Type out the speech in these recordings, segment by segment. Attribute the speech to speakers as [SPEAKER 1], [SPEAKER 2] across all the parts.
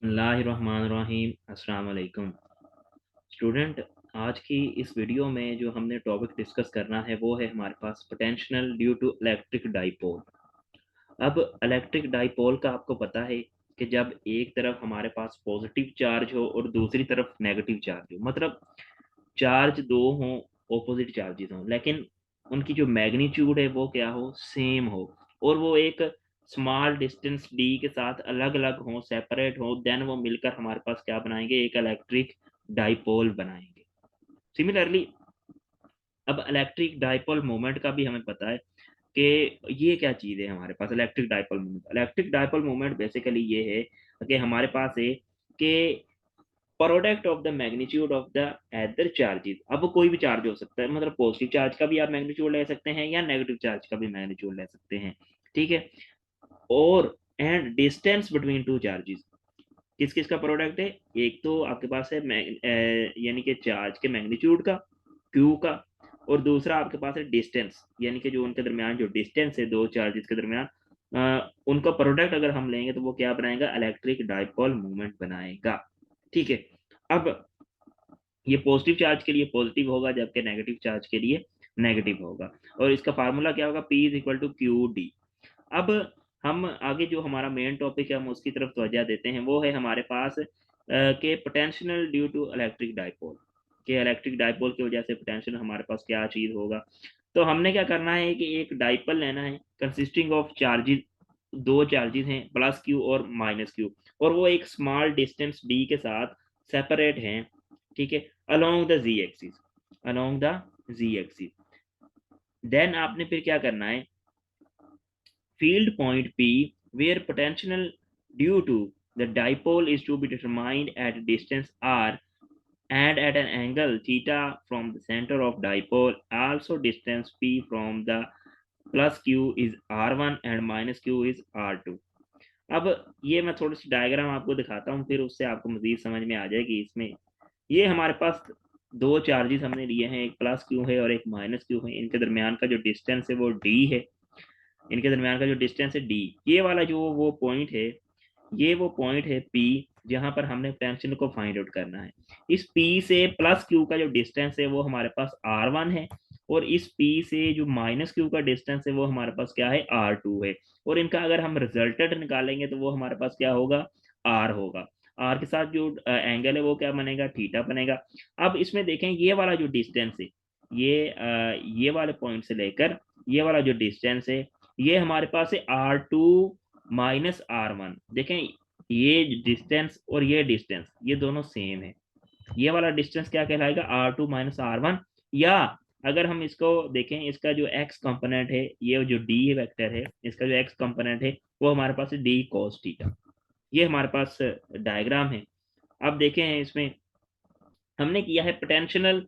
[SPEAKER 1] बिस्मिल्लाहिर्रहमानिर्रहीम। अस्सलाम वालेकुम स्टूडेंट। आज की इस वीडियो में जो हमने टॉपिक डिस्कस करना है वो है हमारे पास potential due to electric dipole. अब इलेक्ट्रिक डाइपोल का आपको पता है कि जब एक तरफ हमारे पास पॉजिटिव चार्ज हो और दूसरी तरफ नेगेटिव चार्ज हो, मतलब चार्ज दो हों, ऑपोजिट चार्जेस हों, लेकिन उनकी जो मैग्नीट्यूड है वो क्या हो, सेम हो, और वो एक स्मॉल डिस्टेंस डी के साथ अलग अलग हों, सेपरेट हों, देन वो मिलकर हमारे पास क्या बनाएंगे, एक इलेक्ट्रिक डाइपोल बनाएंगे। सिमिलरली अब इलेक्ट्रिक डाइपोल मोमेंट का भी हमें पता है कि ये क्या चीज़ है हमारे पास। Electric dipole moment, electric dipole moment basically ये है कि हमारे पास है कि product of the magnitude of the other charges. अब कोई भी चार्ज हो सकता है, मतलब पॉजिटिव चार्ज का भी आप मैग्नीट्यूड ले सकते हैं या नेगेटिव चार्ज का भी मैग्नीट्यूड ले सकते हैं, ठीक है। और and distance between two charges, किस किस का प्रोडक्ट है, एक तो आपके पास है यानी कि चार्ज के मैग्नीट्यूड का, क्यू का, और दूसरा आपके पास है डिस्टेंस, यानी कि जो उनके दरमियान जो डिस्टेंस है दो चार्जेस के दरमियान, उनका प्रोडक्ट अगर हम लेंगे तो वो क्या बनाएगा, इलेक्ट्रिक डाइपोल मूवमेंट बनाएगा, ठीक है। अब ये पॉजिटिव चार्ज के लिए पॉजिटिव होगा जबकि नेगेटिव चार्ज के लिए नेगेटिव होगा, और इसका फार्मूला क्या होगा, P is equal to q d. अब हम आगे जो हमारा मेन टॉपिक है हम उसकी तरफ तवज्जो देते हैं, वो है हमारे पास के potential due to electric dipole, के इलेक्ट्रिक डाइपोल की वजह से पोटेंशियल हमारे पास क्या चीज होगा। तो हमने क्या करना है कि एक डाइपोल लेना है कंसिस्टिंग ऑफ चार्जेस, दो चार्जेस हैं प्लस क्यू और माइनस क्यू, और वो एक स्मॉल डिस्टेंस डी के साथ सेपरेट हैं, ठीक है, along the z axis, along the z axis. Then आपने फिर क्या करना है, field point P where potential due to the dipole is to be determined at a distance r and at an angle theta from the center of dipole. Also distance P from the plus q is r1 and minus q is r2। अब ये मैं थोड़ी C diagram आपको दिखाता हूँ, फिर उससे आपको मजीद समझ में आ जाएगी। इसमें ये हमारे पास दो चार्जेस हमने लिए हैं, एक प्लस क्यू है और एक माइनस क्यू है, इनके दरमियान का जो डिस्टेंस है वो डी है, इनके दरमियान का जो डिस्टेंस है डी। ये वाला जो वो पॉइंट है, ये वो पॉइंट है पी, जहां पर हमने पोटेंशियल को फाइंड आउट करना है। इस पी से प्लस क्यू का जो डिस्टेंस है वो हमारे पास आर वन है, और इस पी से जो माइनस क्यू का डिस्टेंस है वो हमारे पास क्या है, आर टू है। और इनका अगर हम रिजल्टेंट निकालेंगे तो वो हमारे पास क्या होगा, आर होगा। आर के साथ जो एंगल है वो क्या बनेगा, थीटा बनेगा। अब इसमें देखें ये वाला जो डिस्टेंस है, ये वाले पॉइंट से लेकर ये वाला जो डिस्टेंस है, ये हमारे पास है r two minus r one. देखें ये डिस्टेंस और ये डिस्टेंस ये दोनों सेम है। ये वाला डिस्टेंस क्या कहलाएगा, r two minus r one. या अगर हम इसको देखें, इसका जो एक्स कंपोनेंट है, ये जो डी वेक्टर है, इसका जो एक्स कंपोनेंट है वो हमारे पास है डी कॉस थीटा। ये हमारे पास डायग्राम है। अब देखें इसमें हमने किया है potential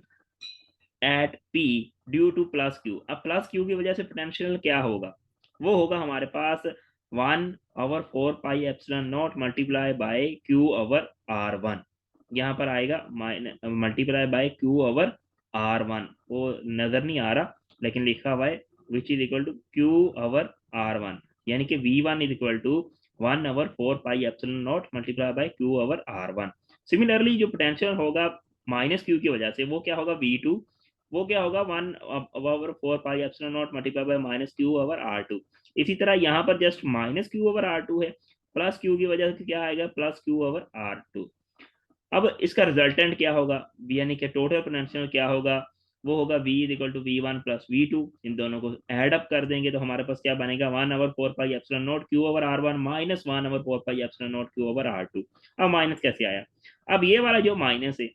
[SPEAKER 1] at p due to plus q. अब प्लस क्यू की वजह से पोटेंशियल क्या होगा, वो होगा हमारे पास 1/4 pi epsilon not multiply by q over r one. यहाँ पर आएगा multiply by q over r one, वो नजर नहीं आ रहा लेकिन लिखा हुआ है, which is equal to q over r one, यानी कि v one is equal to 1/4 pi epsilon not multiply by q over r one. Similarly जो पोटेंशियल होगा माइनस क्यू की वजह से वो क्या होगा, वी टू, वो क्या होगा 1/4 pi epsilon not multiply by minus q over r two. इसी तरह यहाँ पर just minus q over r two है, प्लस क्यू की वजह से क्या आएगा, plus q over r two. अब इसका रिजल्टेंट क्या होगा, यानी कि टोटल पोटेंशियल क्या होगा, वो होगा v is equal to v one plus v two. इन दोनों को ऐड अप कर देंगे तो हमारे पास क्या बनेगा, 1/4 pi epsilon naught q over r one minus 1/4 pi epsilon naught q over r two. अब माइनस कैसे आया, अब ये वाला जो माइनस है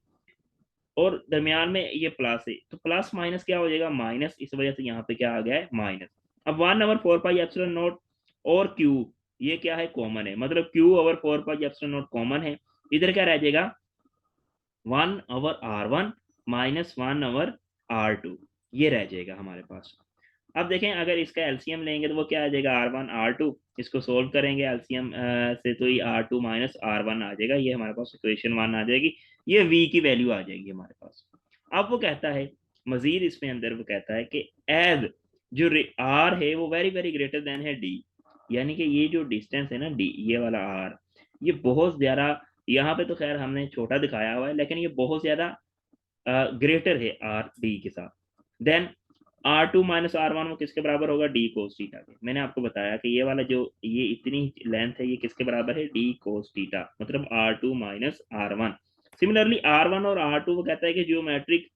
[SPEAKER 1] और दरमियान में ये प्लस है, तो प्लस माइनस क्या हो जाएगा, माइनस, इस वजह से यहाँ पे क्या आ गया है, माइनस। अब 1/4 पाई एप्सिलॉन नॉट और क्यू, ये क्या है, कॉमन है, मतलब Q/4 pi epsilon not common है। इधर क्या रह जाएगा, 1/R1 माइनस 1/R2, ये रह जाएगा हमारे पास। अब देखें अगर इसका एलसीएम लेंगे तो वो क्या आ जाएगा, R1 R2। इसको सोल्व करेंगे एलसीएम से तो ये R2 माइनस R1 आ जाएगा, ये हमारे पास इक्वेशन वन आ जाएगी, ये V की वैल्यू आ जाएगी हमारे पास। अब वो कहता है मजीद, इसमें अंदर वो कहता है कि एज जो R है वो वेरी वेरी ग्रेटर देन है D, यानी कि ये जो डिस्टेंस है ना D, ये वाला R, ये बहुत ज़्यादा, यहाँ पे तो खैर हमने छोटा दिखाया हुआ है, लेकिन ये बहुत ज़्यादा ग्रेटर है आर डी के साथ। देन R2 - R1 वो किसके बराबर होगा, डी कोस थीटा के। मैंने आपको बताया कि ये वाला जो ये इतनी लेंथ है ये किसके बराबर है, डी कोस थीटा, मतलब R2 - R1। सिमिलरली R1 और R2 वो कहता है कि जियोमेट्रिक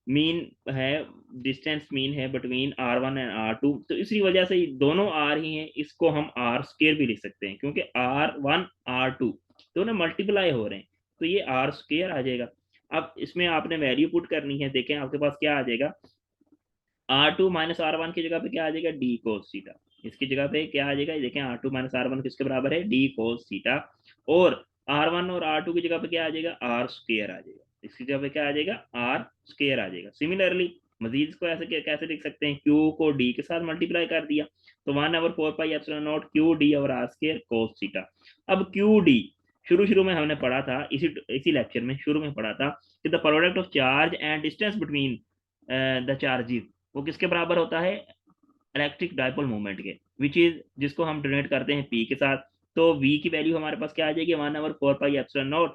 [SPEAKER 1] मीन है, डिस्टेंस मीन है बिटवीन R1 एंड R2, तो इसी वजह से ये दोनों R ही हैं, इसको हम R स्केयर भी लिख सकते हैं, क्योंकि R1 R2 दोनों मल्टीप्लाई हो रहे हैं, तो ये R स्केयर आ जाएगा। अब इसमें आपने वैल्यू पुट करनी है, देखें आपके पास क्या आ जाएगा, R2 - R1 की जगह पे क्या आ जाएगा, डी कोस थीटा। इसकी जगह पे क्या आ जाएगा, ये देखें R2 - R1 किसके बराबर है, डी कोस थीटा। और R1 और R2 की जगह पे क्या आ जाएगा, R स्केयर आ जाएगा। इसकी जगह पे क्या आ जाएगा, R स्केयर आ जाएगा। सिमिलरली मजीद को ऐसे कैसे लिख सकते हैं, Q को D के साथ मल्टीप्लाई कर दिया, तो 1/4πε0 QD और R स्केयर कोस थीटा। अब QD शुरू शुरू में हमने पढ़ा था, इसी लेक्चर में शुरू में पढ़ा था कि the product of charge and distance between the charges वो किसके बराबर होता है, इलेक्ट्रिक डाइपोल मोमेंट के, विच इज जिसको हम डिनोट करते हैं पी के साथ। तो वी की वैल्यू हमारे पास क्या आ जाएगी, 1/4πε0,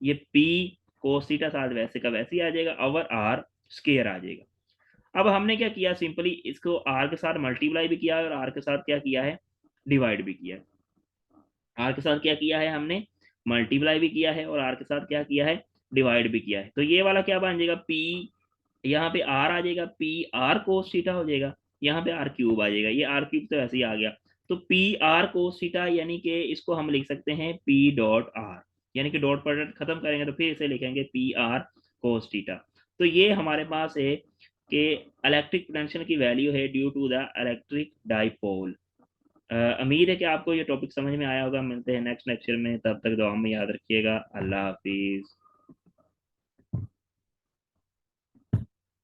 [SPEAKER 1] ये पी कोस थीटा साथ वैसे का वैसे ही आ जाएगा, ओवर आर स्केयर आ जाएगा। अब हमने क्या किया, सिंपली इसको आर के साथ मल्टीप्लाई भी किया है और आर के साथ क्या किया है, डिवाइड भी किया है। आर के साथ क्या किया है हमने, मल्टीप्लाई भी किया है, और आर के साथ क्या किया है, डिवाइड भी किया है। तो ये वाला क्या बन जाएगा, पी, यहाँ पे आर आ जाएगा, पी आर कोस थीटा हो जाएगा, यहाँ पे आर क्यूब आ जाएगा, ये आर क्यूब तो ऐसे ही आ गया। तो पी आर कोस थीटा, यानी कि इसको हम लिख सकते हैं पी डॉट आर, यानी कि डॉट प्रोडक्ट खत्म करेंगे तो फिर इसे लिखेंगे पी आर कोस थीटा। तो ये हमारे पास है कि इलेक्ट्रिक पोटेंशियल की वैल्यू है due to the electric dipole. उम्मीद है कि आपको ये टॉपिक समझ में आया होगा। मिलते हैं नेक्स्ट लेक्चर में, तब तक दुआ में याद रखिएगा। अल्लाह हाफिज।